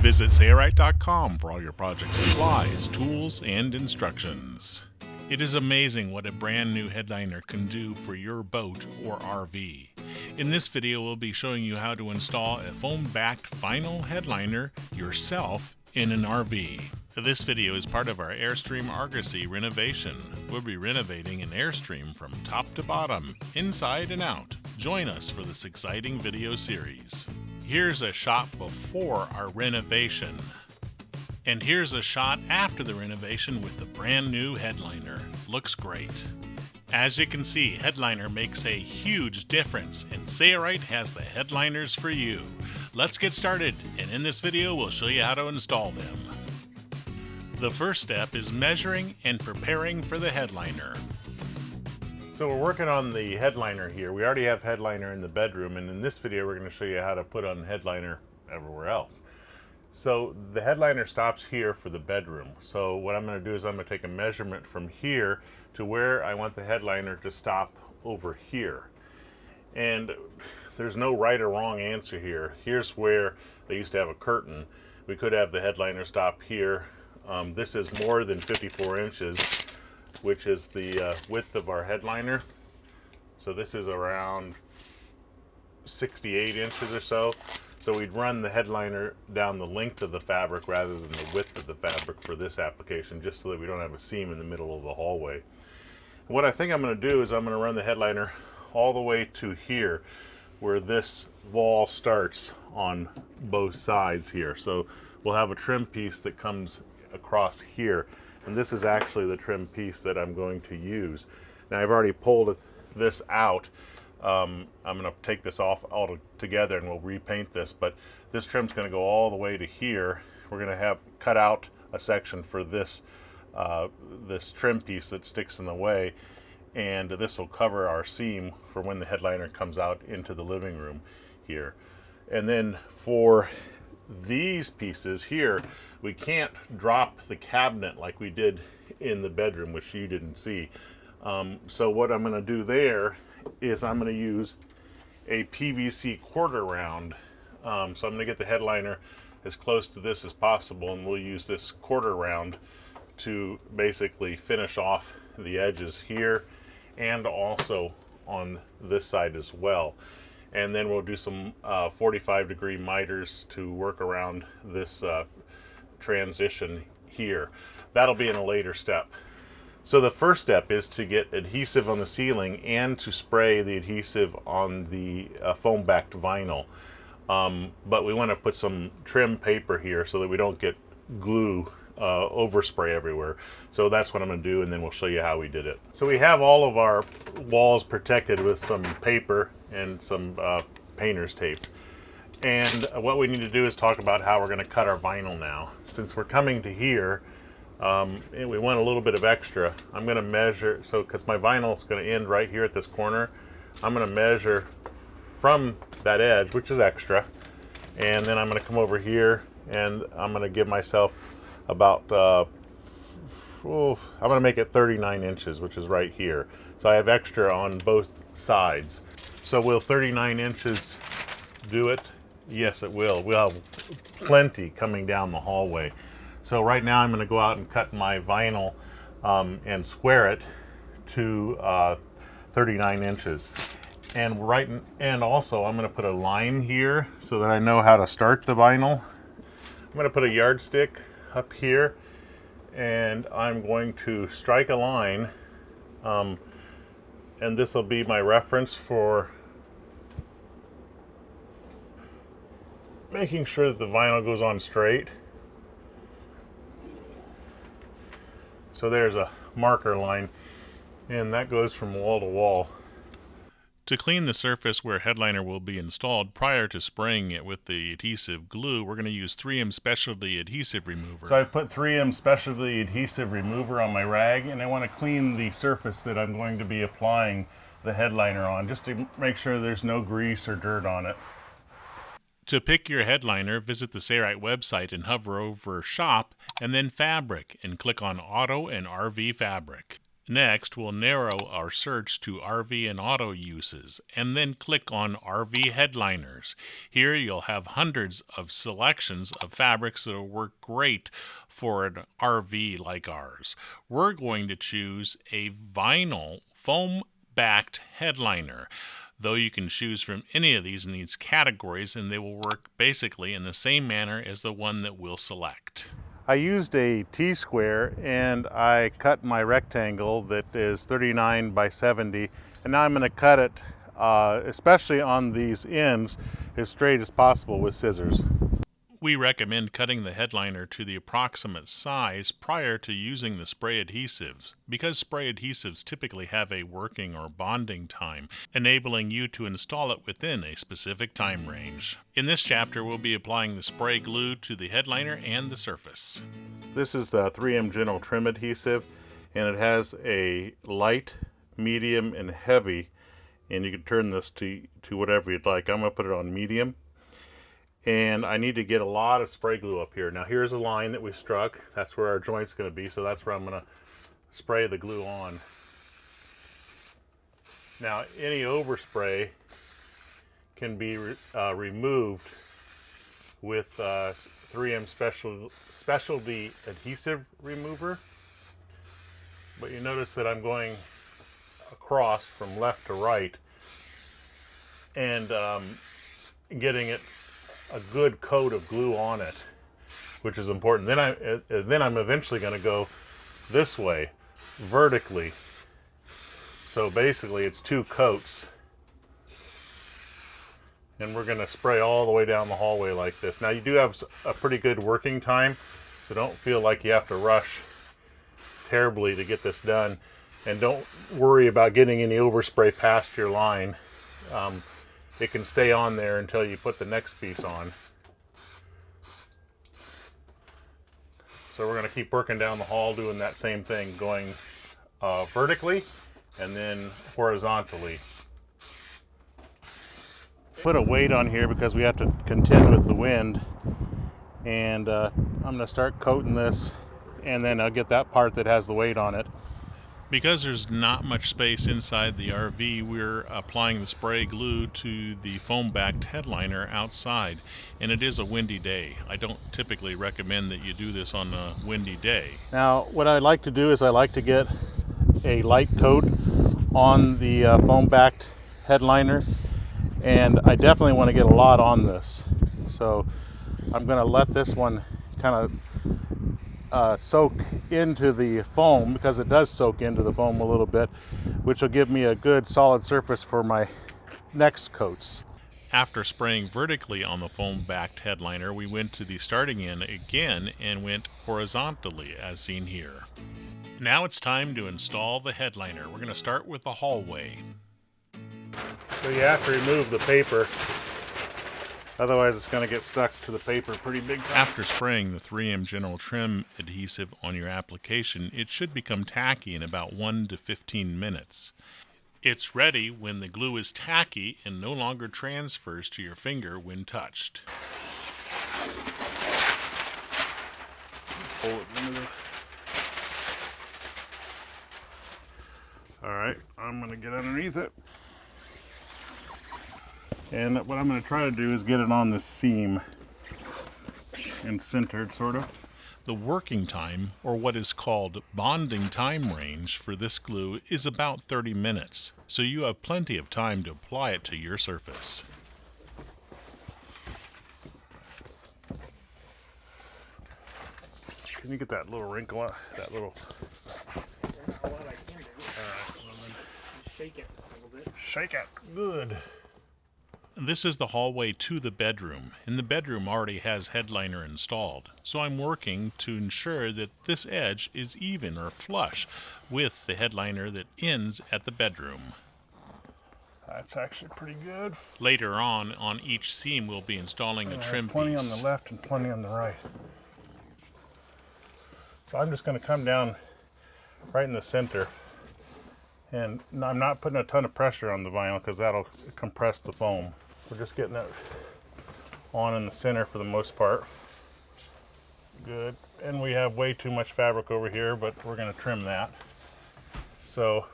Visit sayrite.com for all your project supplies, tools, and instructions. It is amazing what a brand new headliner can do for your boat or RV. In this video, we'll be showing you how to install a foam-backed vinyl headliner yourself in an RV. This video is part of our Airstream Argosy Renovation. We'll be renovating an Airstream from top to bottom, inside and out. Join us for this exciting video series. Here's a shot before our renovation. And here's a shot after the renovation with the brand new headliner. Looks great. As you can see, headliner makes a huge difference, and Sayrite has the headliners for you. Let's get started, and in this video we'll show you how to install them. The first step is measuring and preparing for the headliner. So we're working on the headliner here. We already have headliner in the bedroom, and in this video we're going to show you how to put on headliner everywhere else. So the headliner stops here for the bedroom. So what I'm going to do is I'm going to take a measurement from here to where I want the headliner to stop over here. And there's no right or wrong answer here. Here's where they used to have a curtain. We could have the headliner stop here. This is more than 54 inches, which is the width of our headliner. So this is around 68 inches or so. So we'd run the headliner down the length of the fabric rather than the width of the fabric for this application, just so that we don't have a seam in the middle of the hallway. What I think I'm going to do is I'm going to run the headliner all the way to here, where this wall starts on both sides here. So we'll have a trim piece that comes across here, and this is actually the trim piece that I'm going to use. Now I've already pulled this out. I'm going to take this off all together and we'll repaint this, but this trim's going to go all the way to here. We're going to have cut out a section for this this trim piece that sticks in the way, and this will cover our seam for when the headliner comes out into the living room here. And then for these pieces here, we can't drop the cabinet like we did in the bedroom, which you didn't see. So what I'm going to do there is I'm going to use a PVC quarter round. So I'm going to get the headliner as close to this as possible, and we'll use this quarter round to basically finish off the edges here and also on this side as well. And then we'll do some 45-degree miters to work around this transition here. That'll be in a later step. So the first step is to get adhesive on the ceiling and to spray the adhesive on the foam-backed vinyl. But we want to put some trim paper here so that we don't get glue overspray everywhere. So that's what I'm going to do, and then we'll show you how we did it. So we have all of our walls protected with some paper and some painter's tape. And what we need to do is talk about how we're going to cut our vinyl now. Since we're coming to here, and we want a little bit of extra, I'm going to measure, so because my vinyl is going to end right here at this corner, I'm going to measure from that edge, which is extra, and then I'm going to come over here and I'm going to give myself about, I'm going to make it 39 inches, which is right here. So I have extra on both sides. So will 39 inches do it? Yes, it will. We'll have plenty coming down the hallway. So right now I'm going to go out and cut my vinyl and square it to 39 inches. And also I'm going to put a line here so that I know how to start the vinyl. I'm going to put a yardstick up here, and I'm going to strike a line, and this will be my reference for making sure that the vinyl goes on straight. So there's a marker line, and that goes from wall to wall. To clean the surface where headliner will be installed prior to spraying it with the adhesive glue, we're going to use 3M Specialty Adhesive Remover. So I put 3M Specialty Adhesive Remover on my rag, and I want to clean the surface that I'm going to be applying the headliner on, just to make sure there's no grease or dirt on it. To pick your headliner, visit the Sayrite website and hover over Shop and then Fabric and click on Auto and RV Fabric. Next, we'll narrow our search to RV and auto uses, and then click on RV headliners. Here you'll have hundreds of selections of fabrics that will work great for an RV like ours. We're going to choose a vinyl foam-backed headliner, though you can choose from any of these in these categories, and they will work basically in the same manner as the one that we'll select. I used a T-square and I cut my rectangle that is 39 by 70, and now I'm going to cut it, especially on these ends, as straight as possible with scissors. We recommend cutting the headliner to the approximate size prior to using the spray adhesives, because spray adhesives typically have a working or bonding time, enabling you to install it within a specific time range. In this chapter, we'll be applying the spray glue to the headliner and the surface. This is the 3M General Trim Adhesive, and it has a light, medium, and heavy, and you can turn this to whatever you'd like. I'm going to put it on medium. And I need to get a lot of spray glue up here. Now here's a line that we struck. That's where our joint's going to be, so that's where I'm going to spray the glue on. Now any overspray can be removed with 3M Specialty Adhesive Remover. But you notice that I'm going across from left to right and getting it a good coat of glue on it, which is important. Then I'm eventually going to go this way, vertically. So basically it's 2 coats. And we're going to spray all the way down the hallway like this. Now you do have a pretty good working time, so don't feel like you have to rush terribly to get this done. And don't worry about getting any overspray past your line. It can stay on there until you put the next piece on. So we're going to keep working down the hall doing that same thing, going vertically and then horizontally. Put a weight on here because we have to contend with the wind. And I'm going to start coating this, and then I'll get that part that has the weight on it. Because there's not much space inside the RV, we're applying the spray glue to the foam-backed headliner outside, and it is a windy day. I don't typically recommend that you do this on a windy day. Now, what I like to do is I like to get a light coat on the foam-backed headliner, and I definitely want to get a lot on this. So I'm going to let this one kind of soak into the foam, because it does soak into the foam a little bit, which will give me a good solid surface for my next coats. After spraying vertically on the foam-backed headliner, we went to the starting end again and went horizontally as seen here. Now it's time to install the headliner. We're going to start with the hallway. So you have to remove the paper, otherwise it's going to get stuck to the paper pretty big time. After spraying the 3M General Trim adhesive on your application, it should become tacky in about 1 to 15 minutes. It's ready when the glue is tacky and no longer transfers to your finger when touched. Pull it into the... Alright, I'm going to get underneath it. And what I'm going to try to do is get it on the seam and centered, sort of. The working time, or what is called bonding time range for this glue, is about 30 minutes, so you have plenty of time to apply it to your surface. Can you get that little wrinkle out? That little... Shake it a little bit. Shake it. Good. This is the hallway to the bedroom, and the bedroom already has headliner installed, so I'm working to ensure that this edge is even or flush with the headliner that ends at the bedroom. That's actually pretty good. Later on each seam we'll be installing a trim plenty piece. on the left and plenty on the right. So I'm just going to come down right in the center. And I'm not putting a ton of pressure on the vinyl because that'll compress the foam. We're just getting that on in the center for the most part. Good. And we have way too much fabric over here, but we're going to trim that. So,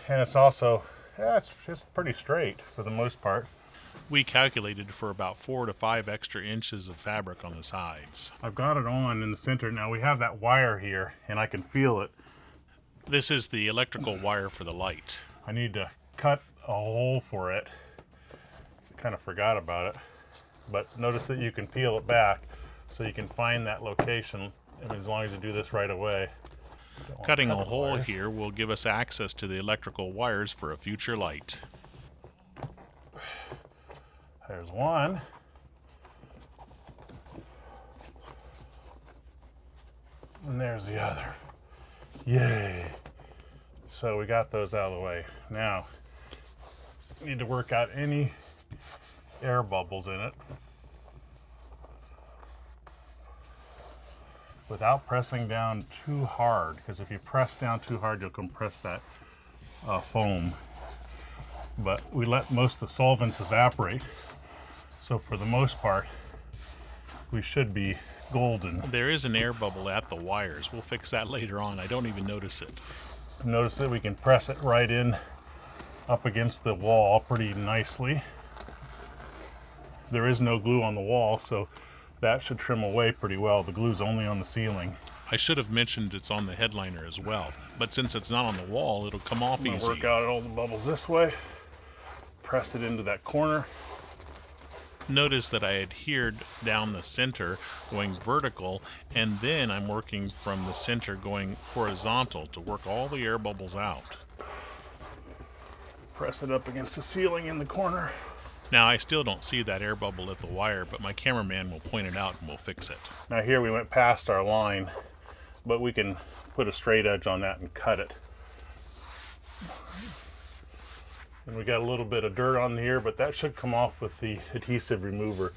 and it's also, yeah, it's just pretty straight for the most part. We calculated for about 4 to 5 extra inches of fabric on the sides. I've got it on in the center. Now we have that wire here and I can feel it. This is the electrical wire for the light. I need to cut a hole for it. Kind of forgot about it. But notice that you can peel it back so you can find that location, and as long as you do this right away. Cutting a hole here will give us access to the electrical wires for a future light. There's one. And there's the other. Yay. So we got those out of the way. Now, need to work out any air bubbles in it without pressing down too hard, because if you press down too hard, you'll compress that foam. But we let most of the solvents evaporate, so for the most part, we should be golden. There is an air bubble at the wires. We'll fix that later on. I don't even notice it. Notice that we can press it right in up against the wall pretty nicely. There is no glue on the wall, so that should trim away pretty well. The glue's only on the ceiling. I should have mentioned it's on the headliner as well, but since it's not on the wall, it'll come off easy. Work out all the bubbles this way. Press it into that corner. Notice that I adhered down the center going vertical, and then I'm working from the center going horizontal to work all the air bubbles out. Press it up against the ceiling in the corner. Now I still don't see that air bubble at the wire, but my cameraman will point it out and we'll fix it. Now here we went past our line, but we can put a straight edge on that and cut it. And we got a little bit of dirt on here, but that should come off with the adhesive remover.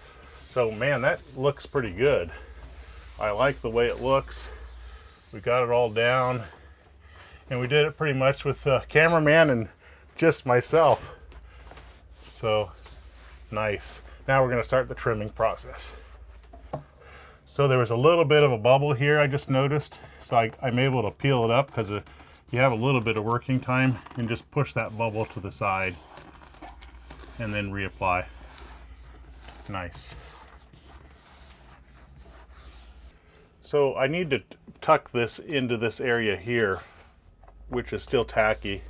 So man, that looks pretty good. I like the way it looks. We got it all down, and we did it pretty much with the cameraman and just myself. So nice. Now we're going to start the trimming process. So there was a little bit of a bubble here I just noticed, so I'm able to peel it up, because you have a little bit of working time, and just push that bubble to the side and then reapply. Nice. So I need to tuck this into this area here, which is still tacky,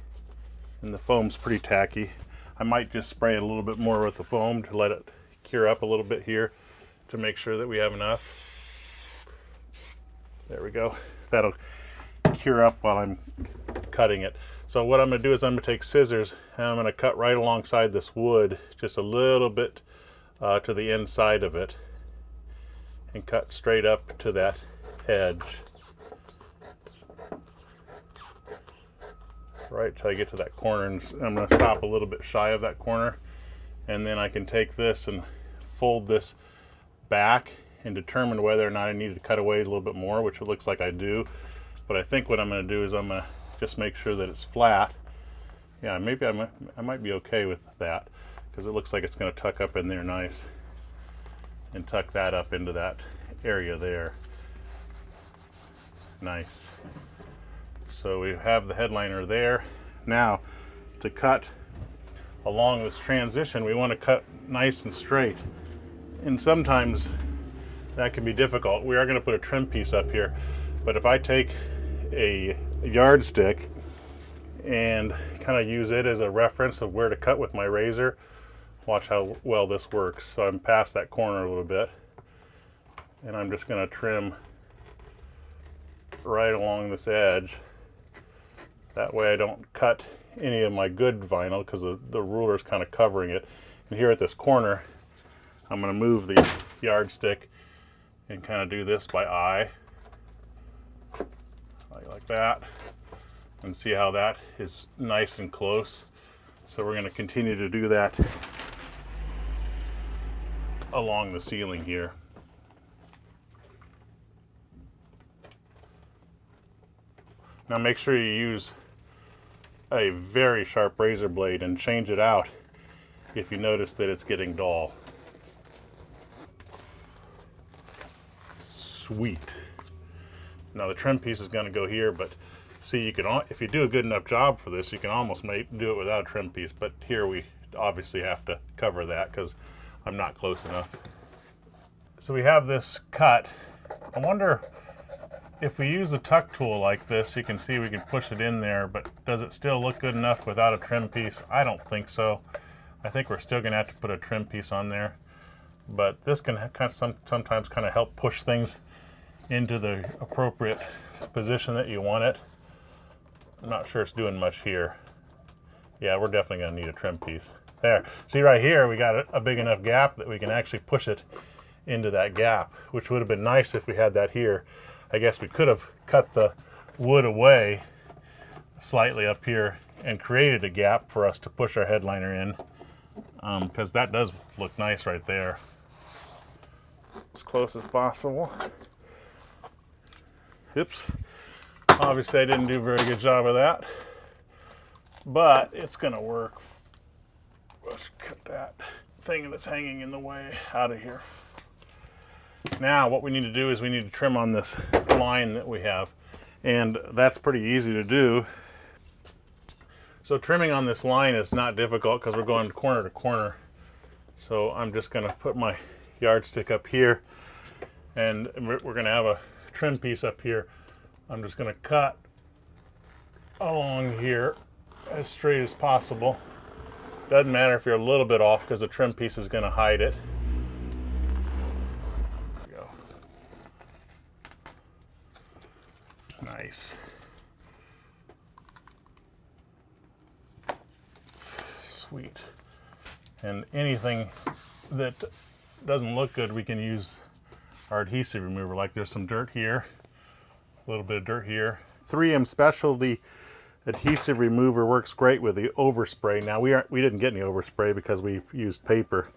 and the foam's pretty tacky. I might just spray it a little bit more with the foam to let it cure up a little bit here to make sure that we have enough. There we go. That'll cure up while I'm cutting it. So what I'm going to do is I'm going to take scissors and I'm going to cut right alongside this wood, just a little bit to the inside of it, and cut straight up to that edge. Right till I get to that corner, and I'm going to stop a little bit shy of that corner, and then I can take this and fold this back and determine whether or not I need to cut away a little bit more, which it looks like I do. But I think what I'm going to do is I'm going to just make sure that it's flat. Yeah, maybe I might be okay with that, because it looks like it's going to tuck up in there nice, and tuck that up into that area there. Nice. So we have the headliner there. Now, to cut along this transition, we want to cut nice and straight. And sometimes that can be difficult. We are going to put a trim piece up here, but if I take a yardstick and kind of use it as a reference of where to cut with my razor, watch how well this works. So I'm past that corner a little bit, and I'm just going to trim right along this edge. That way I don't cut any of my good vinyl, because the ruler's kind of covering it. And here at this corner, I'm going to move the yardstick and kind of do this by eye, like that, and see how that is nice and close. So we're going to continue to do that along the ceiling here. Now make sure you use a very sharp razor blade and change it out if you notice that it's getting dull. Sweet. Now the trim piece is going to go here, but See, you can, if you do a good enough job for this, you can almost do it without a trim piece, but here we obviously have to cover that because I'm not close enough. So we have this cut. I wonder if we use a tuck tool like this, you can see we can push it in there, but does it still look good enough without a trim piece? I don't think so. I think we're still gonna have to put a trim piece on there, but this can kind of sometimes kind of help push things into the appropriate position that you want it. I'm not sure it's doing much here. Yeah, we're definitely gonna need a trim piece. There, see right here, we got a big enough gap that we can actually push it into that gap, which would have been nice if we had that here. I guess we could have cut the wood away slightly up here and created a gap for us to push our headliner in, because that does look nice right there. As close as possible. Oops. Obviously I didn't do a very good job of that, but it's gonna work. Let's cut that thing that's hanging in the way out of here. Now what we need to do is we need to trim on this line that we have, and that's pretty easy to do. So trimming on this line is not difficult because we're going corner to corner. So I'm just gonna put my yardstick up here, and we're gonna have a trim piece up here. I'm just going to cut along here as straight as possible. Doesn't matter if you're a little bit off because the trim piece is going to hide it. There we go. Nice. Sweet. And anything that doesn't look good, we can use our adhesive remover. Like there's some dirt here. A little bit of dirt here. 3M Specialty Adhesive Remover works great with the overspray. Now we didn't get any overspray because we used paper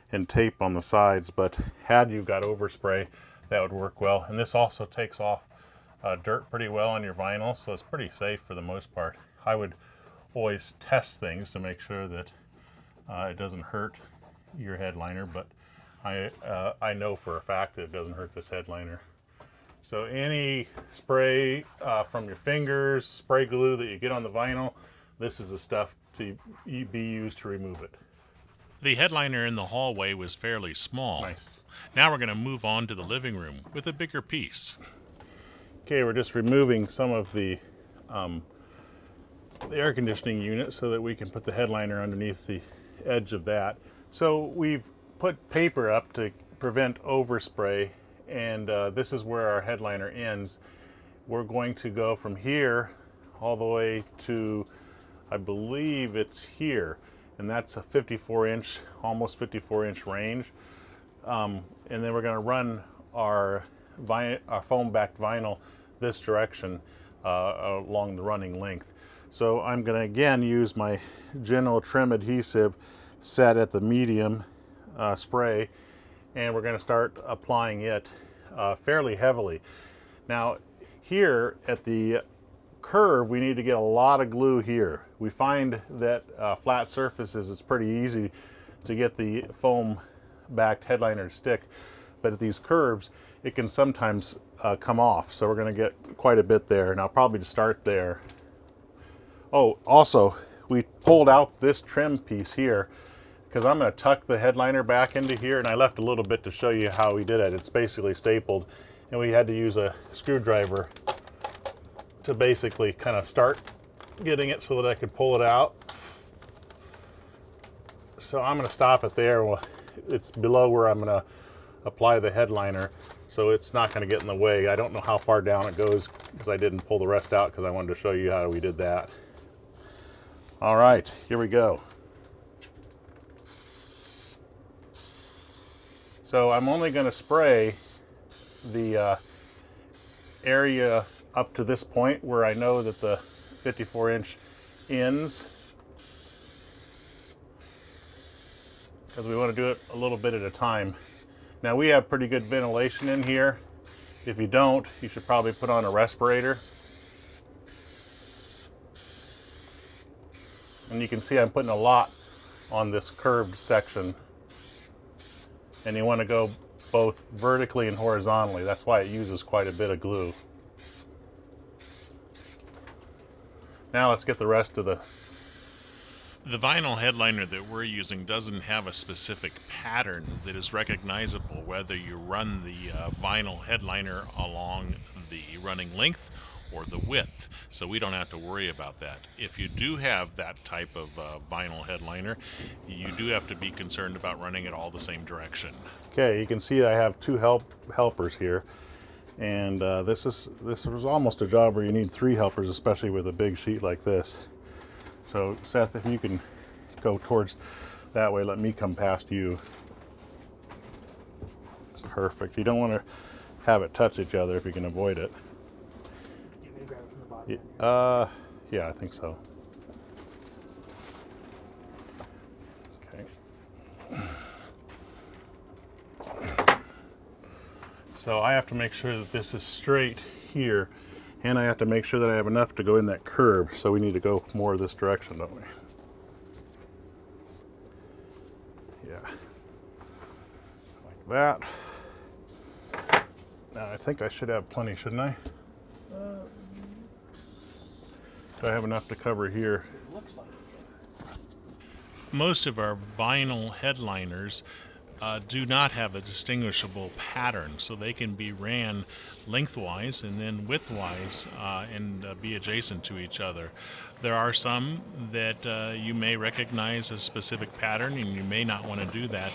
and tape on the sides, but had you got overspray, that would work well. And this also takes off dirt pretty well on your vinyl, so it's pretty safe for the most part. I would always test things to make sure that it doesn't hurt your headliner, but I know for a fact that it doesn't hurt this headliner. So any spray from your fingers, spray glue that you get on the vinyl, this is the stuff to be used to remove it. The headliner in the hallway was fairly small. Nice. Now we're going to move on to the living room with a bigger piece. Okay, we're just removing some of the air conditioning unit so that we can put the headliner underneath the edge of that. So we've put paper up to prevent overspray, and this is where our headliner ends. We're going to go from here all the way to, I believe it's here, and that's a 54-inch, almost 54-inch range. And then we're going to run our foam-backed vinyl this direction along the running length. So I'm going to again use my General Trim adhesive set at the medium spray, and we're going to start applying it fairly heavily. Now here at the curve we need to get a lot of glue here. We find that flat surfaces it's pretty easy to get the foam backed headliner to stick, but at these curves it can sometimes come off, so we're going to get quite a bit there, and I'll probably just start there. Oh, also we pulled out this trim piece here because I'm going to tuck the headliner back into here, and I left a little bit to show you how we did it. It's basically stapled, and we had to use a screwdriver to basically kind of start getting it so that I could pull it out. So I'm going to stop it there. It's below where I'm going to apply the headliner, so it's not going to get in the way. I don't know how far down it goes because I didn't pull the rest out because I wanted to show you how we did that. All right, here we go. So I'm only going to spray the area up to this point where I know that the 54-inch ends, because we want to do it a little bit at a time. Now we have pretty good ventilation in here. If you don't, you should probably put on a respirator. And you can see I'm putting a lot on this curved section. And you want to go both vertically and horizontally. That's why it uses quite a bit of glue. Now let's get the rest of the... The vinyl headliner that we're using doesn't have a specific pattern that is recognizable whether you run the vinyl headliner along the running length or the width, so we don't have to worry about that. If you do have that type of vinyl headliner, you do have to be concerned about running it all the same direction. Okay, you can see I have two helpers here, and this was almost a job where you need 3 helpers, especially with a big sheet like this. So Seth, if you can go towards that way, let me come past you. Perfect. You don't want to have it touch each other if you can avoid it. You may grab it from the bottom. Yeah, I think so. Okay. So I have to make sure that this is straight here, and I have to make sure that I have enough to go in that curb, so we need to go more this direction, don't we? Yeah. Like that. Now I think I should have plenty, shouldn't I? Do I have enough to cover here? It looks like it. Most of our vinyl headliners do not have a distinguishable pattern, so they can be ran lengthwise and then widthwise and be adjacent to each other. There are some that you may recognize a specific pattern, and you may not want to do that.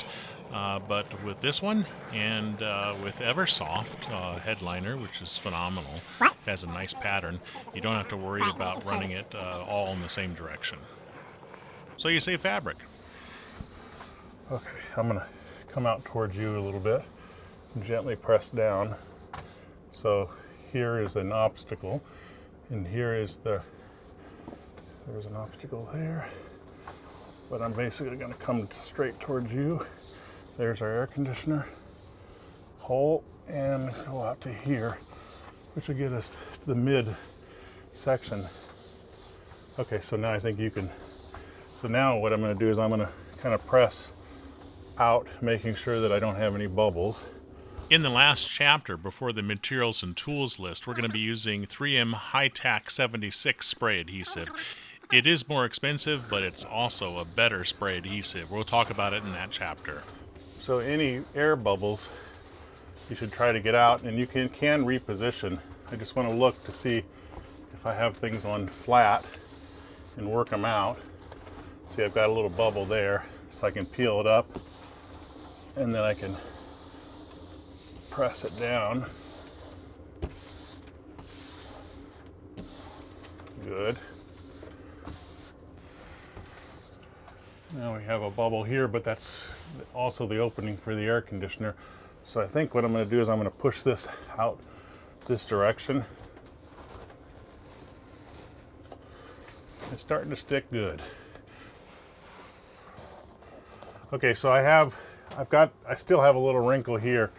But with this one and with Eversoft headliner, which is phenomenal, has a nice pattern, you don't have to worry about running it all in the same direction. So you save fabric. Okay, I'm gonna come out towards you a little bit and gently press down. So here is an obstacle, and here is there's an obstacle there, but I'm basically gonna come straight towards you. There's our air conditioner hole, and go out to here, which will get us to the mid section. Okay, so now I think you can, so now what I'm gonna do is I'm gonna kind of press out, making sure that I don't have any bubbles. In the last chapter, before the materials and tools list, we're going to be using 3M Hi-Tack 76 spray adhesive. It is more expensive, but it's also a better spray adhesive. We'll talk about it in that chapter. So any air bubbles, you should try to get out, and you can reposition. I just want to look to see if I have things on flat and work them out. See, I've got a little bubble there, so I can peel it up, and then I can press it down. Good. Now we have a bubble here, but that's also the opening for the air conditioner. So I think what I'm going to do is I'm going to push this out this direction. It's starting to stick good. Okay, so I still have a little wrinkle here,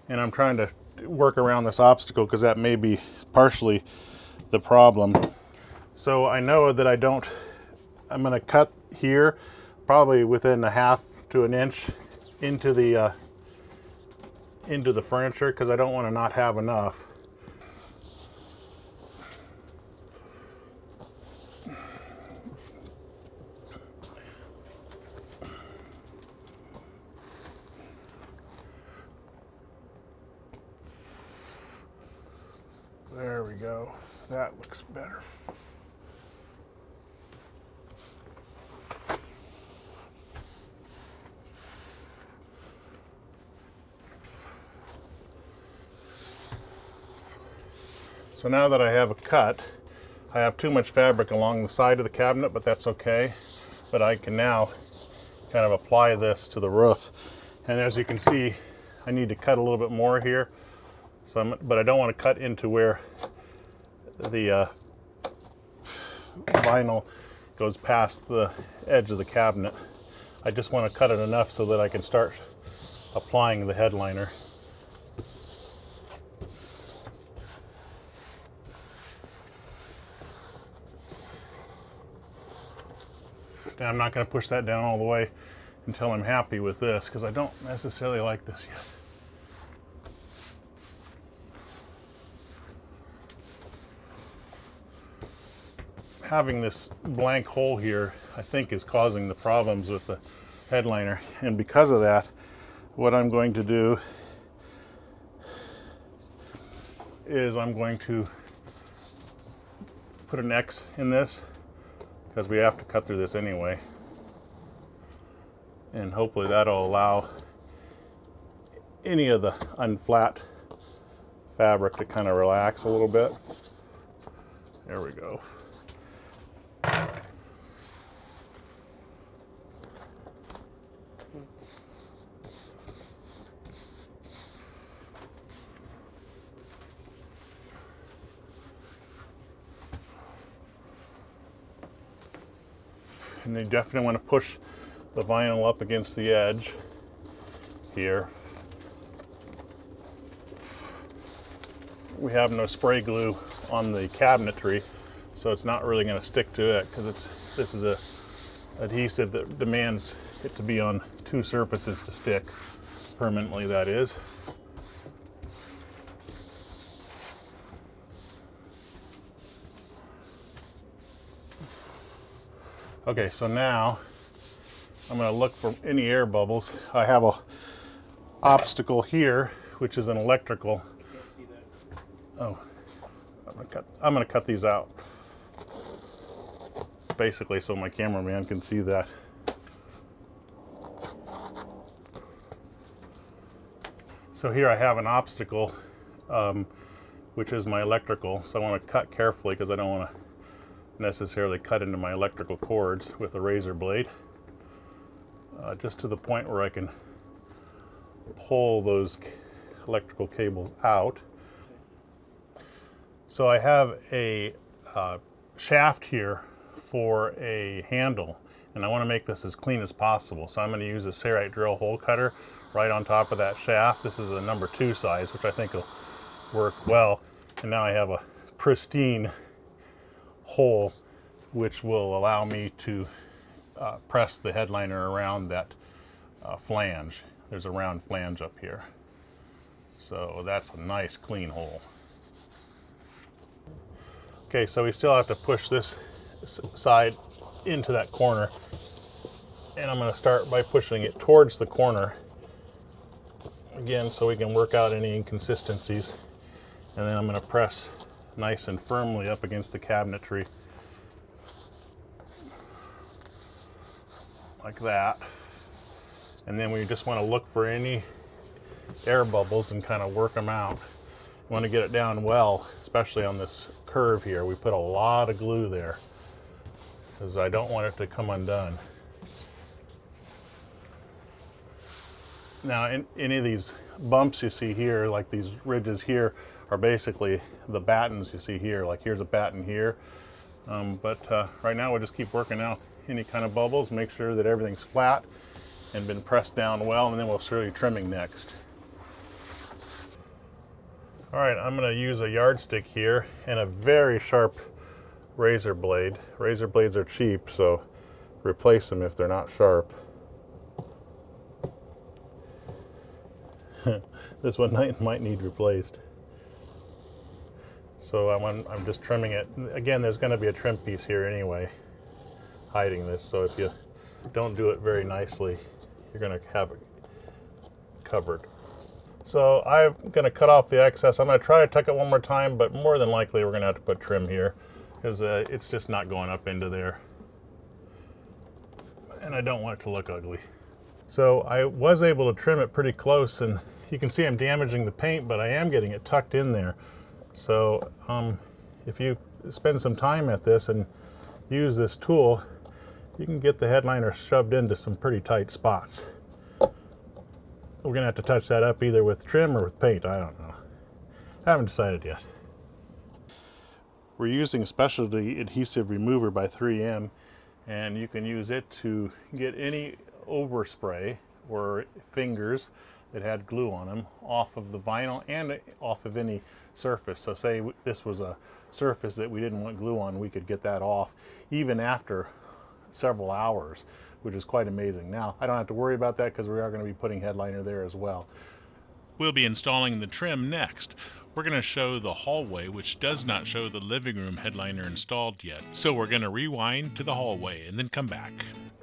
and I'm trying to work around this obstacle because that may be partially the problem. So I know that I'm going to cut here, probably within 1/2 to 1 inch into the furniture, because I don't want to not have enough. There we go. That looks better. So now that I have a cut, I have too much fabric along the side of the cabinet, but that's okay. But I can now kind of apply this to the roof. And as you can see, I need to cut a little bit more here. But I don't want to cut into where the vinyl goes past the edge of the cabinet. I just want to cut it enough so that I can start applying the headliner. Now I'm not going to push that down all the way until I'm happy with this, because I don't necessarily like this yet. having this blank hole here, I think, is causing the problems with the headliner. And because of that, what I'm going to do is I'm going to put an X in this, because we have to cut through this anyway. And hopefully that'll allow any of the unflat fabric to kind of relax a little bit. There we go. And you definitely want to push the vinyl up against the edge here. We have no spray glue on the cabinetry, so it's not really going to stick to it, because this is a adhesive that demands it to be on two surfaces to stick permanently, that is. Okay, so now I'm going to look for any air bubbles. I have a obstacle here, which is an electrical. Oh, I'm going to cut these out, basically, so my cameraman can see that. So here I have an obstacle, which is my electrical. So I want to cut carefully, because I don't want to necessarily cut into my electrical cords with a razor blade, just to the point where I can pull those electrical cables out. So I have a shaft here for a handle, and I want to make this as clean as possible. So I'm going to use a Serrite drill hole cutter right on top of that shaft. This is a number 2 size, which I think will work well. And now I have a pristine hole, which will allow me to press the headliner around that flange. There's a round flange up here. So that's a nice clean hole. Okay, so we still have to push this side into that corner. And I'm going to start by pushing it towards the corner, again, so we can work out any inconsistencies. And then I'm going to press nice and firmly up against the cabinetry, like that. And then we just want to look for any air bubbles and kind of work them out. You want to get it down well, especially on this curve here. We put a lot of glue there, because I don't want it to come undone. Now, any of these bumps you see here, like these ridges here, are basically the battens you see here. Like here's a batten here. Right now we'll just keep working out any kind of bubbles, make sure that everything's flat and been pressed down well, and then we'll start trimming next. All right, I'm going to use a yardstick here and a very sharp razor blade. Razor blades are cheap, so replace them if they're not sharp. This one might need replaced. So I'm just trimming it. Again, there's going to be a trim piece here anyway, hiding this. So if you don't do it very nicely, you're going to have it covered. So I'm going to cut off the excess. I'm going to try to tuck it one more time, but more than likely we're going to have to put trim here, because it's just not going up into there. And I don't want it to look ugly. So I was able to trim it pretty close, and you can see I'm damaging the paint, but I am getting it tucked in there. So if you spend some time at this and use this tool, you can get the headliner shoved into some pretty tight spots. We're gonna have to touch that up either with trim or with paint, I don't know. I haven't decided yet. We're using Specialty Adhesive Remover by 3M, and you can use it to get any overspray or fingers that had glue on them off of the vinyl and off of any surface. So say this was a surface that we didn't want glue on, we could get that off even after several hours, which is quite amazing. Now, I don't have to worry about that because we are going to be putting headliner there as well. We'll be installing the trim next. We're going to show the hallway, which does not show the living room headliner installed yet. So we're going to rewind to the hallway and then come back.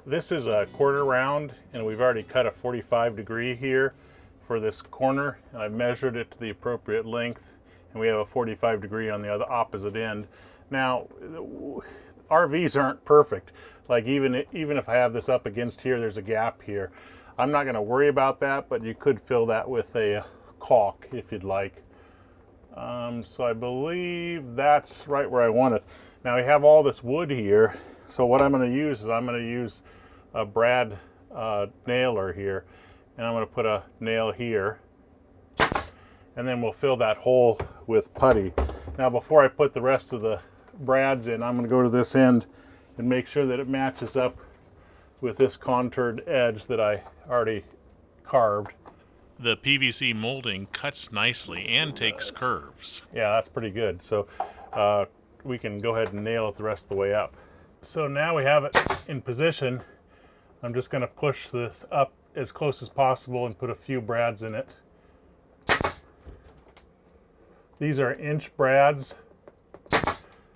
This is a quarter round, and we've already cut a 45-degree here for this corner. And I've measured it to the appropriate length, and we have a 45-degree on the other opposite end. Now, RVs aren't perfect. Like even if I have this up against here, there's a gap here. I'm not going to worry about that, but you could fill that with a caulk if you'd like. So I believe that's right where I want it. Now we have all this wood here, so what I'm going to use is I'm going to use a brad nailer here, and I'm going to put a nail here, and then we'll fill that hole with putty. Now before I put the rest of the brads in, I'm going to go to this end and make sure that it matches up with this contoured edge that I already carved. The PVC molding cuts nicely and takes curves. Yeah, that's pretty good. So we can go ahead and nail it the rest of the way up. So now we have it in position. I'm just going to push this up as close as possible and put a few brads in it. These are inch brads,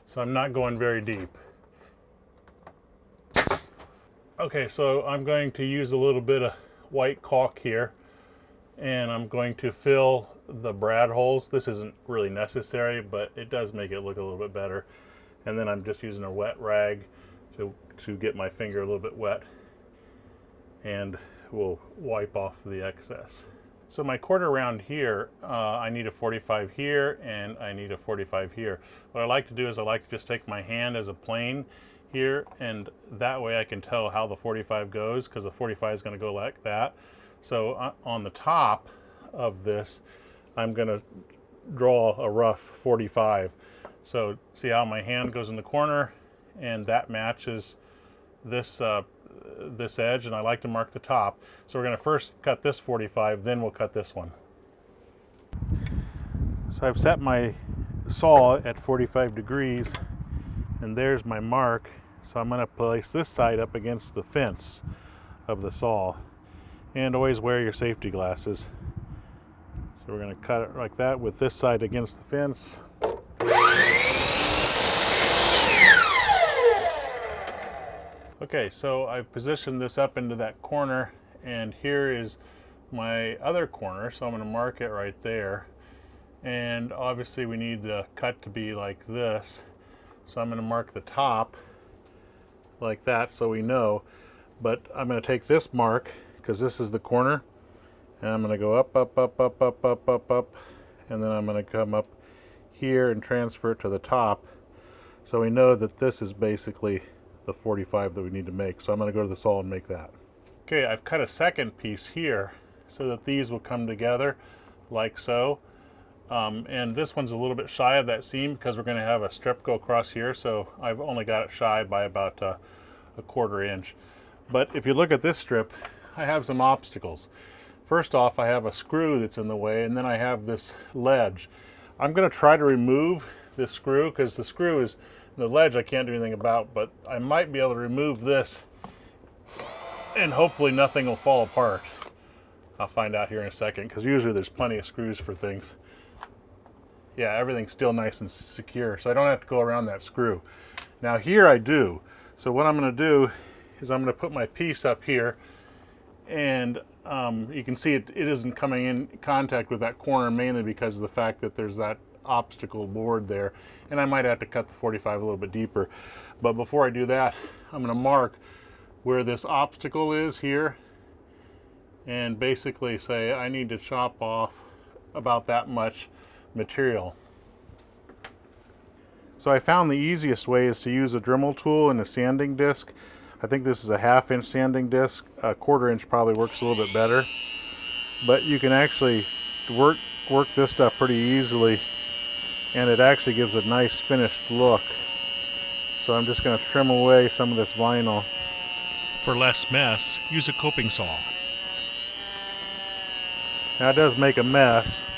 so I'm not going very deep. Okay, so I'm going to use a little bit of white caulk here, and I'm going to fill the brad holes. This isn't really necessary, but it does make it look a little bit better. And then I'm just using a wet rag to get my finger a little bit wet, and we'll wipe off the excess. So my quarter round here, I need a 45 here, and I need a 45 here. What I like to do is I like to just take my hand as a plane here, and that way I can tell how the 45 goes, because the 45 is going to go like that. So on the top of this, I'm going to draw a rough 45. So see how my hand goes in the corner, and that matches this this edge, and I like to mark the top. So we're going to first cut this 45, then we'll cut this one. So I've set my saw at 45 degrees, and there's my mark. So I'm going to place this side up against the fence of the saw, and always wear your safety glasses. So we're going to cut it like that with this side against the fence. Okay, so I've positioned this up into that corner, and here is my other corner, so I'm going to mark it right there. And obviously we need the cut to be like this, so I'm going to mark the top like that so we know. But I'm going to take this mark, because this is the corner, and I'm going to go up, up, up, up, up, up, up, up, and then I'm going to come up here and transfer it to the top, so we know that this is basically the 45 that we need to make. So I'm going to go to the saw and make that. Okay, I've cut a second piece here so that these will come together like so. And this one's a little bit shy of that seam because we're going to have a strip go across here, so I've only got it shy by about a quarter inch. But if you look at this strip, I have some obstacles. First off, I have a screw that's in the way, and then I have this ledge. I'm going to try to remove this screw, because the screw is the ledge I can't do anything about, but I might be able to remove this and hopefully nothing will fall apart. I'll find out here in a second, because usually there's plenty of screws for things. Yeah, everything's still nice and secure, so I don't have to go around that screw. Now here I do. So what I'm going to do is I'm going to put my piece up here, and you can see it isn't coming in contact with that corner, mainly because of the fact that there's that obstacle board there, and I might have to cut the 45 a little bit deeper. But before I do that, I'm going to mark where this obstacle is here, and basically say I need to chop off about that much material. So I found the easiest way is to use a Dremel tool and a sanding disc. I think this is a 1/2 inch sanding disc. A 1/4 inch probably works a little bit better, but you can actually work this stuff pretty easily, and it actually gives a nice finished look. So I'm just going to trim away some of this vinyl. For less mess, use a coping saw. Now it does make a mess,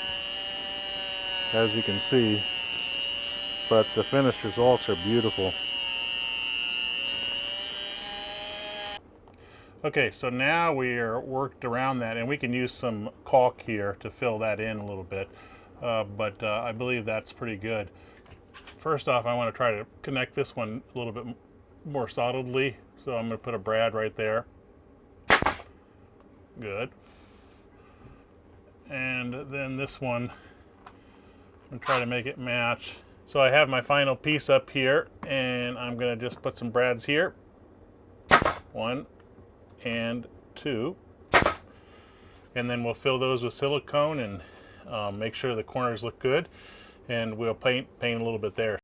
as you can see, but the finished results are beautiful. Okay, so now we are worked around that, and we can use some caulk here to fill that in a little bit, but I believe that's pretty good. First off, I want to try to connect this one a little bit more solidly, so I'm going to put a brad right there. Good. And then this one, I'm going to try to make it match. So I have my final piece up here, and I'm going to just put some brads here. 1 and 2. And then we'll fill those with silicone and make sure the corners look good. And we'll paint a little bit there.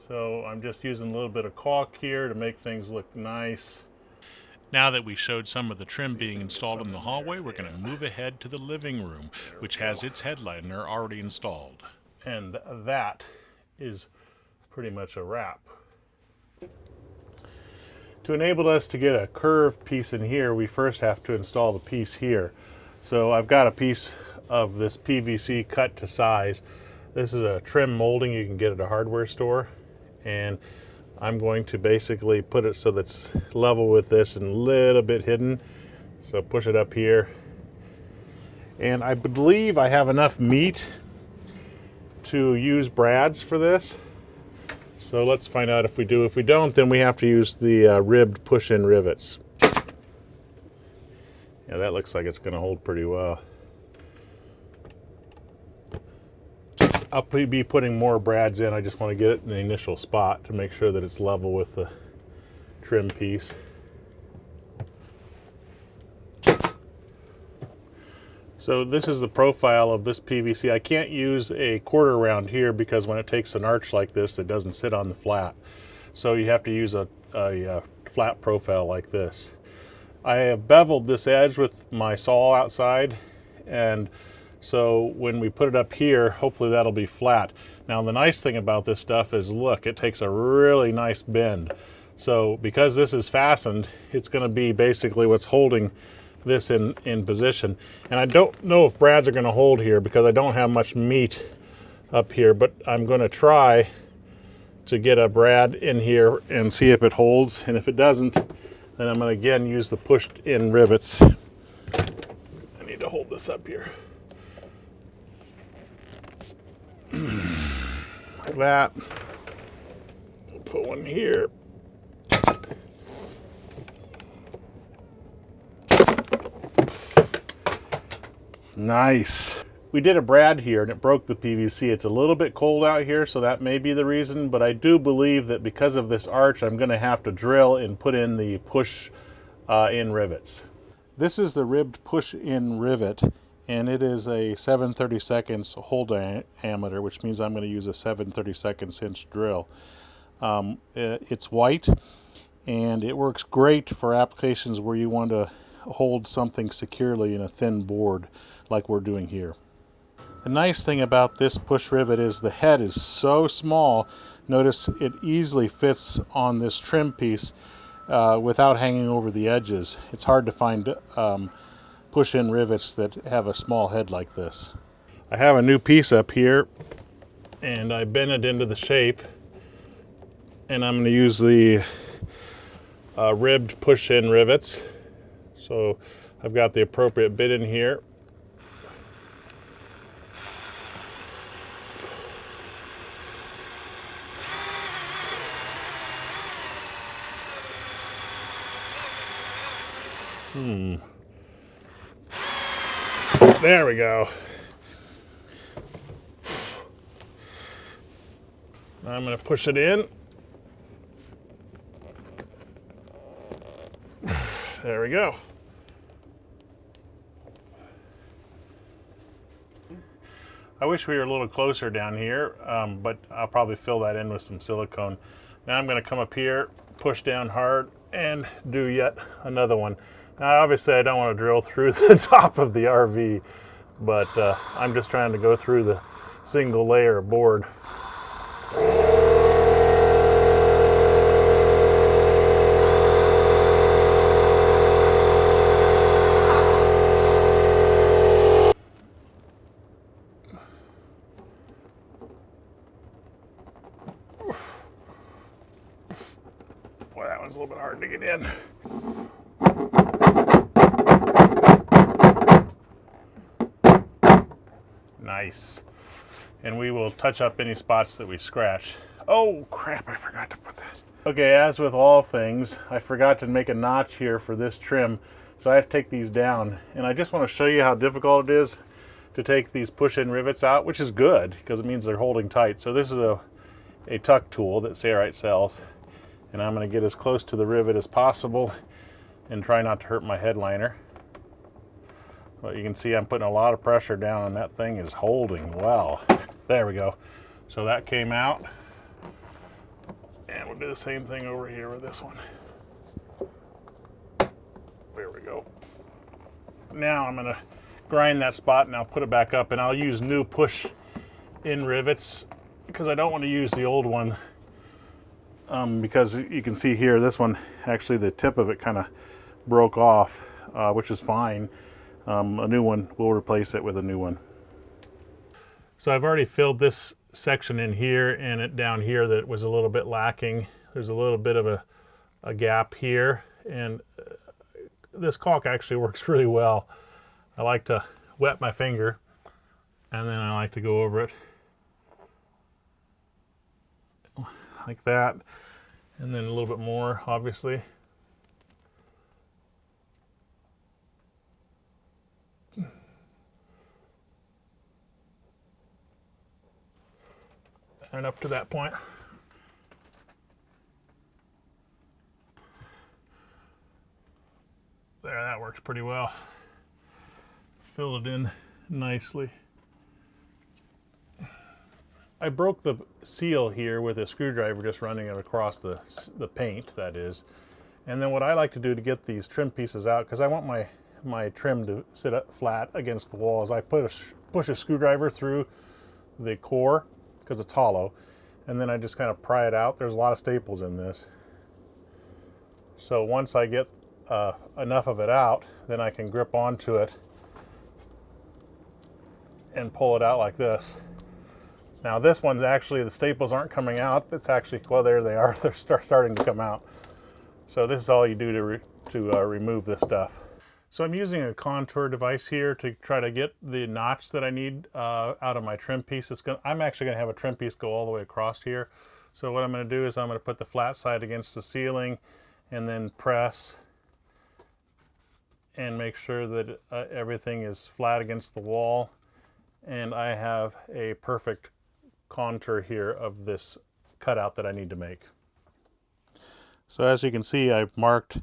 So I'm just using a little bit of caulk here to make things look nice. Now that we showed some of the trim being installed in the hallway, we're going to move ahead to the living room, which has its headliner already installed. And that is pretty much a wrap. To enable us to get a curved piece in here, we first have to install the piece here. So I've got a piece of this PVC cut to size. This is a trim molding you can get at a hardware store, and I'm going to basically put it so that's level with this and a little bit hidden. So push it up here. And I believe I have enough meat to use brads for this. So let's find out if we do. If we don't, then we have to use the ribbed push-in rivets. Yeah, that looks like it's going to hold pretty well. I'll be putting more brads in. I just want to get it in the initial spot to make sure that it's level with the trim piece. So this is the profile of this PVC. I can't use a quarter round here because when it takes an arch like this, it doesn't sit on the flat. So you have to use a flat profile like this. I have beveled this edge with my saw outside, and so when we put it up here, hopefully that'll be flat. Now the nice thing about this stuff is, look, it takes a really nice bend. So because this is fastened, it's going to be basically what's holding this in position. And I don't know if brads are going to hold here because I don't have much meat up here, but I'm going to try to get a brad in here and see if it holds. And if it doesn't, then I'm going to again use the pushed in rivets. I need to hold this up here. Like that. Put one here. Nice. We did a brad here and it broke the PVC. It's a little bit cold out here, so that may be the reason, but I do believe that because of this arch, I'm going to have to drill and put in the push-in rivets. This is the ribbed push-in rivet, and it is a 7/32 hole diameter, which means I'm going to use a 7/32 inch drill. It's white, and it works great for applications where you want to hold something securely in a thin board like we're doing here. The nice thing about this push rivet is the head is so small. Notice it easily fits on this trim piece without hanging over the edges. It's hard to find push-in rivets that have a small head like this. I have a new piece up here, and I bent it into the shape, and I'm going to use the ribbed push-in rivets. So I've got the appropriate bit in here. There we go. Now I'm going to push it in. There we go. I wish we were a little closer down here, but I'll probably fill that in with some silicone. Now I'm going to come up here, push down hard, and do yet another one. Now obviously I don't want to drill through the top of the RV, but I'm just trying to go through the single layer board. Boy, that one's a little bit hard. hard to get in. Nice. And we will touch up any spots that we scratch. Oh crap, I forgot to put that. Okay, as with all things, I forgot to make a notch here for this trim, so I have to take these down. And I just want to show you how difficult it is to take these push-in rivets out, which is good because it means they're holding tight. So this is a tuck tool that Sayrite sells, and I'm going to get as close to the rivet as possible and try not to hurt my headliner. But you can see I'm putting a lot of pressure down and that thing is holding well. There we go. So that came out. And we'll do the same thing over here with this one. There we go. Now I'm going to grind that spot and I'll put it back up, and I'll use new push-in rivets because I don't want to use the old one because you can see here, this one, actually the tip of it kind of broke off, which is fine. A new one, we'll replace it with a new one. So I've already filled this section in here and it down here that was a little bit lacking. There's a little bit of a gap here, and this caulk actually works really well. I like to wet my finger and then I like to go over it like that, and then a little bit more, obviously. And up to that point. There, that works pretty well. Fill it in nicely. I broke the seal here with a screwdriver, just running it across the paint, that is. And then what I like to do to get these trim pieces out, because I want my trim to sit up flat against the wall, is I push a screwdriver through the core, because it's hollow, and then I just kind of pry it out. There's a lot of staples in this. So once I get enough of it out, then I can grip onto it and pull it out like this. Now this one's actually, the staples aren't coming out. It's actually, well, there they are. They're starting to come out. So this is all you do to remove this stuff. So I'm using a Conture device here to try to get the notch that I need out of my trim piece. I'm actually going to have a trim piece go all the way across here. So what I'm going to do is I'm going to put the flat side against the ceiling and then press and make sure that everything is flat against the wall. And I have a perfect contour here of this cutout that I need to make. So as you can see, I've marked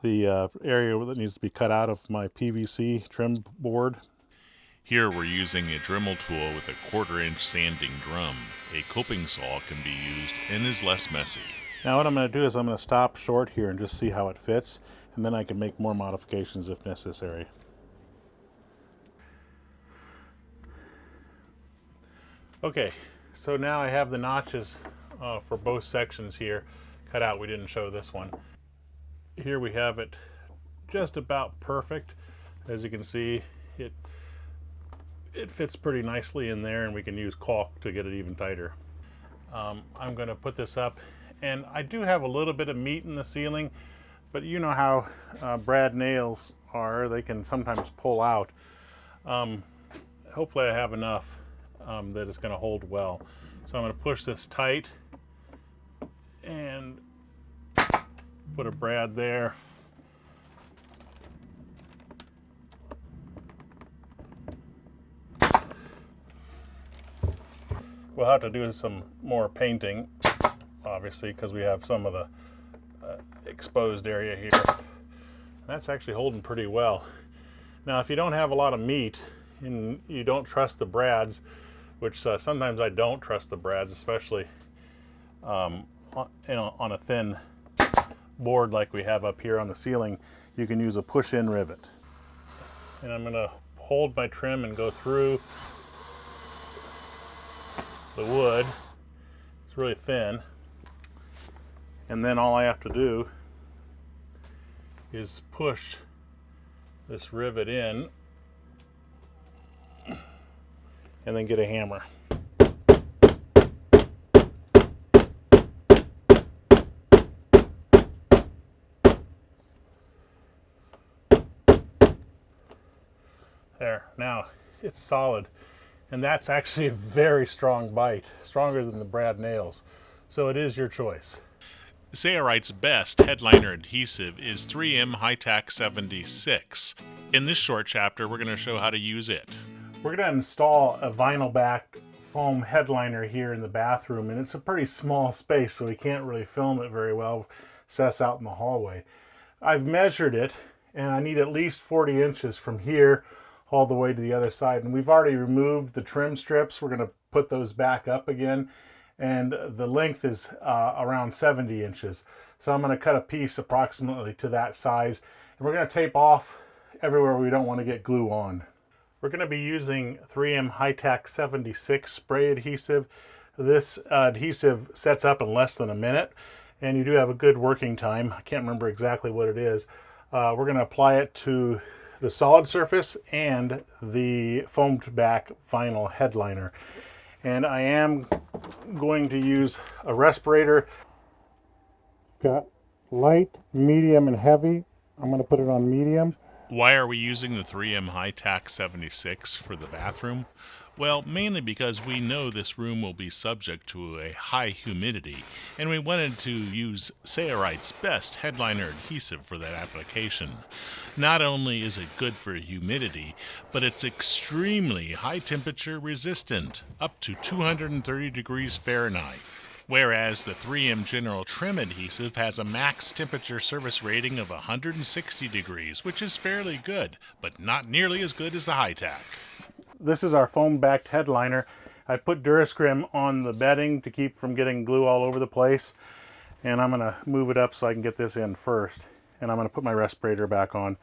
the area that needs to be cut out of my PVC trim board. Here we're using a Dremel tool with a 1/4-inch sanding drum. A coping saw can be used and is less messy. Now what I'm going to do is I'm going to stop short here and just see how it fits, and then I can make more modifications if necessary. Okay, so now I have the notches for both sections here cut out. We didn't show this one. Here we have it just about perfect. As you can see, it fits pretty nicely in there, and we can use caulk to get it even tighter. I'm going to put this up, and I do have a little bit of meat in the ceiling, but you know how brad nails are. They can sometimes pull out. Hopefully I have enough that it's going to hold well. So I'm going to push this tight and put a brad there. We'll have to do some more painting, obviously, because we have some of the exposed area here. That's actually holding pretty well. Now, if you don't have a lot of meat and you don't trust the brads, which sometimes I don't trust the brads, especially on a thin board like we have up here on the ceiling, you can use a push-in rivet. And I'm going to hold my trim and go through the wood. It's really thin. And then all I have to do is push this rivet in and then get a hammer. There, now it's solid. And that's actually a very strong bite, stronger than the brad nails. So it is your choice. Sailrite's best headliner adhesive is 3M Hi-Tack 76. In this short chapter, we're going to show how to use it. We're going to install a vinyl-backed foam headliner here in the bathroom, and it's a pretty small space, so we can't really film it very well. It's us out in the hallway. I've measured it, and I need at least 40 inches from here all the way to the other side. And we've already removed the trim strips. We're going to put those back up again. And the length is around 70 inches. So I'm going to cut a piece approximately to that size. And we're going to tape off everywhere we don't want to get glue on. We're going to be using 3M Hi-Tack 76 spray adhesive. This adhesive sets up in less than a minute. And you do have a good working time. I can't remember exactly what it is. We're going to apply it to the solid surface and the foamed back vinyl headliner. And I am going to use a respirator. Got light, medium, and heavy. I'm going to put it on medium. Why are we using the 3M Hi-Tack 76 for the bathroom? Well, mainly because we know this room will be subject to a high humidity, and we wanted to use Sailrite's best headliner adhesive for that application. Not only is it good for humidity, but it's extremely high temperature resistant, up to 230 degrees Fahrenheit. Whereas the 3M General Trim Adhesive has a max temperature service rating of 160 degrees, which is fairly good, but not nearly as good as the Hi-Tack. This is our foam-backed headliner. I put Durascrim on the bedding to keep from getting glue all over the place. And I'm going to move it up so I can get this in first. And I'm going to put my respirator back on.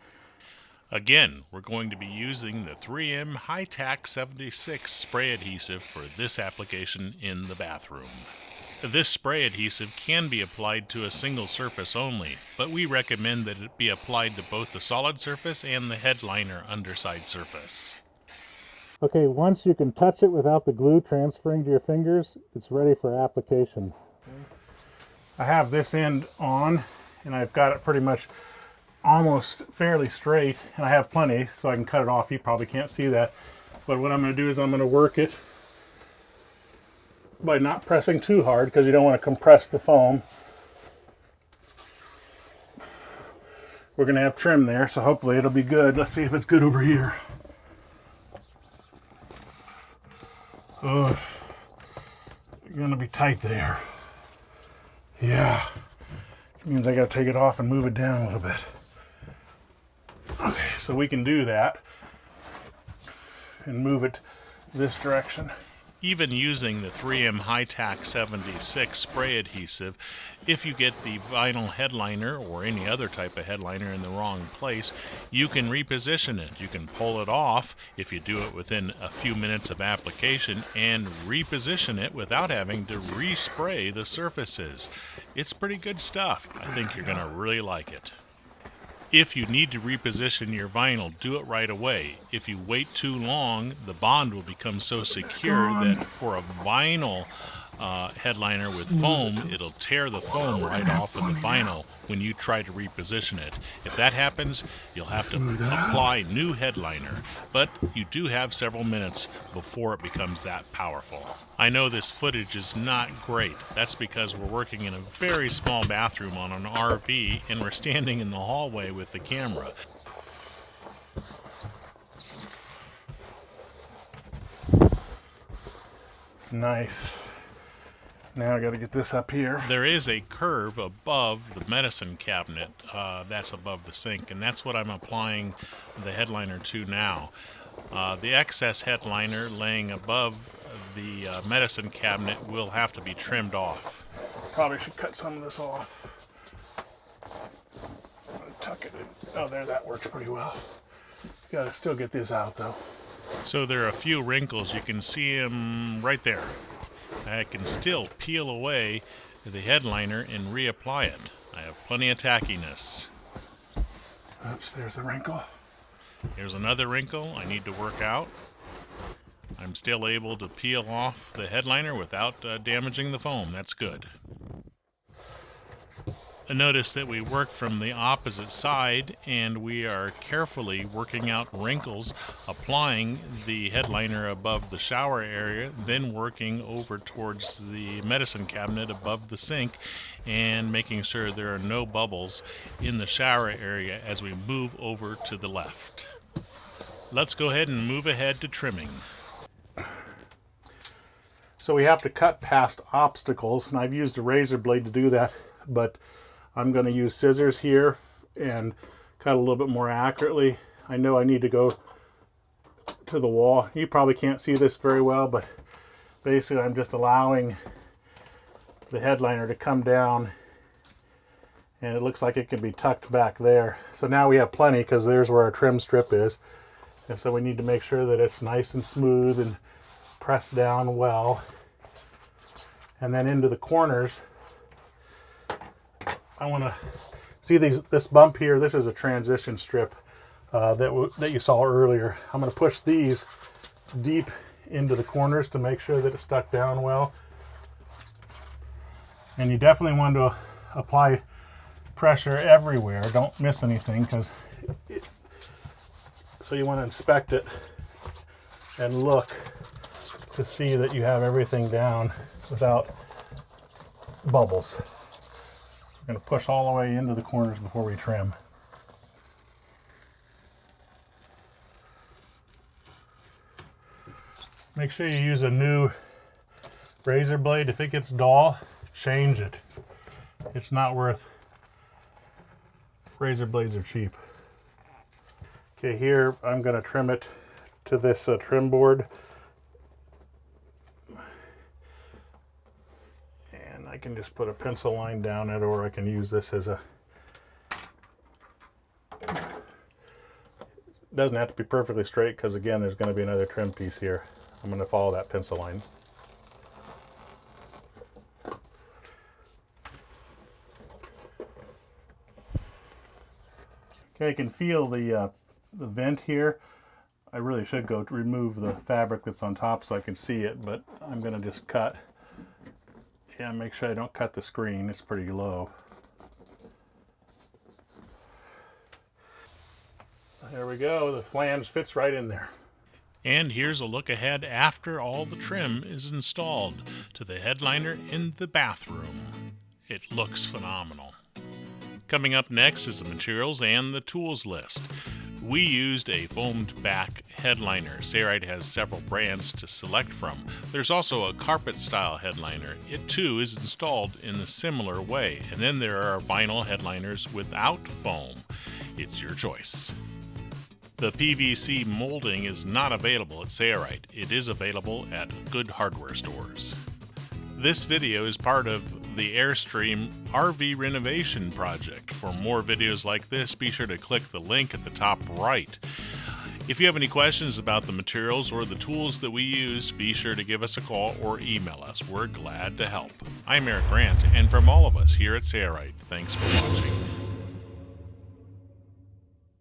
Again, we're going to be using the 3M Hi-Tack 76 spray adhesive for this application in the bathroom. This spray adhesive can be applied to a single surface only, but we recommend that it be applied to both the solid surface and the headliner underside surface. Okay, once you can touch it without the glue transferring to your fingers, it's ready for application. I have this end on, and I've got it pretty much almost fairly straight, and I have plenty, so I can cut it off. You probably can't see that. But what I'm going to do is I'm going to work it by not pressing too hard, because you don't want to compress the foam. We're going to have trim there, so hopefully it'll be good. Let's see if it's good over here. Oh, it's going to be tight there. Yeah. It means I got to take it off and move it down a little bit. Okay, so we can do that and move it this direction. Even using the 3M Hi-Tack 76 spray adhesive, if you get the vinyl headliner or any other type of headliner in the wrong place, you can reposition it. You can pull it off if you do it within a few minutes of application and reposition it without having to respray the surfaces. It's pretty good stuff. I think you're going to really like it. If you need to reposition your vinyl, do it right away. If you wait too long, the bond will become so secure that for a vinyl headliner with foam, it'll tear the foam right off of the vinyl when you try to reposition it. If that happens, you'll have to apply new headliner, but you do have several minutes before it becomes that powerful. I know this footage is not great. That's because we're working in a very small bathroom on an RV, and we're standing in the hallway with the camera. Nice. Now I got to get this up here. There is a curve above the medicine cabinet that's above the sink, and that's what I'm applying the headliner to now. The excess headliner laying above the medicine cabinet will have to be trimmed off. Probably should cut some of this off. Tuck it in. Oh, there, that works pretty well. Got to still get this out though. So there are a few wrinkles. You can see them right there. I can still peel away the headliner and reapply it. I have plenty of tackiness. Oops, there's a wrinkle. Here's another wrinkle I need to work out. I'm still able to peel off the headliner without damaging the foam. That's good. Notice that we work from the opposite side, and we are carefully working out wrinkles, applying the headliner above the shower area, then working over towards the medicine cabinet above the sink, and making sure there are no bubbles in the shower area as we move over to the left. Let's go ahead and move ahead to trimming. So we have to cut past obstacles, and I've used a razor blade to do that, but I'm going to use scissors here and cut a little bit more accurately. I know I need to go to the wall. You probably can't see this very well, but basically I'm just allowing the headliner to come down, and it looks like it can be tucked back there. So now we have plenty, because there's where our trim strip is. And so we need to make sure that it's nice and smooth and pressed down well. And then into the corners, I want to see this bump here. This is a transition strip that you saw earlier. I'm going to push these deep into the corners to make sure that it's stuck down well. And you definitely want to apply pressure everywhere. Don't miss anything, so you want to inspect it and look to see that you have everything down without bubbles. We're going to push all the way into the corners before we trim. Make sure you use a new razor blade. If it gets dull, change it. It's not worth. Razor blades are cheap. Okay, here I'm going to trim it to this trim board. And I can just put a pencil line down it, or I can use this as a... It doesn't have to be perfectly straight, because again, there's going to be another trim piece here. I'm going to follow that pencil line. Okay, I can feel the vent here. I really should go to remove the fabric that's on top so I can see it, but I'm going to just cut. Yeah, make sure I don't cut the screen. It's pretty low. There we go. The flange fits right in there. And here's a look ahead after all the trim is installed to the headliner in the bathroom. It looks phenomenal. Coming up next is the materials and the tools list. We used a foamed back headliner. Sayrite has several brands to select from. There's also a carpet style headliner. It too is installed in a similar way. And then there are vinyl headliners without foam. It's your choice. The PVC molding is not available at Sayrite. It is available at good hardware stores. This video is part of the Airstream RV Renovation Project. For more videos like this, be sure to click the link at the top right. If you have any questions about the materials or the tools that we used, be sure to give us a call or email us. We're glad to help. I'm Eric Grant, and from all of us here at Sayrite, thanks for watching.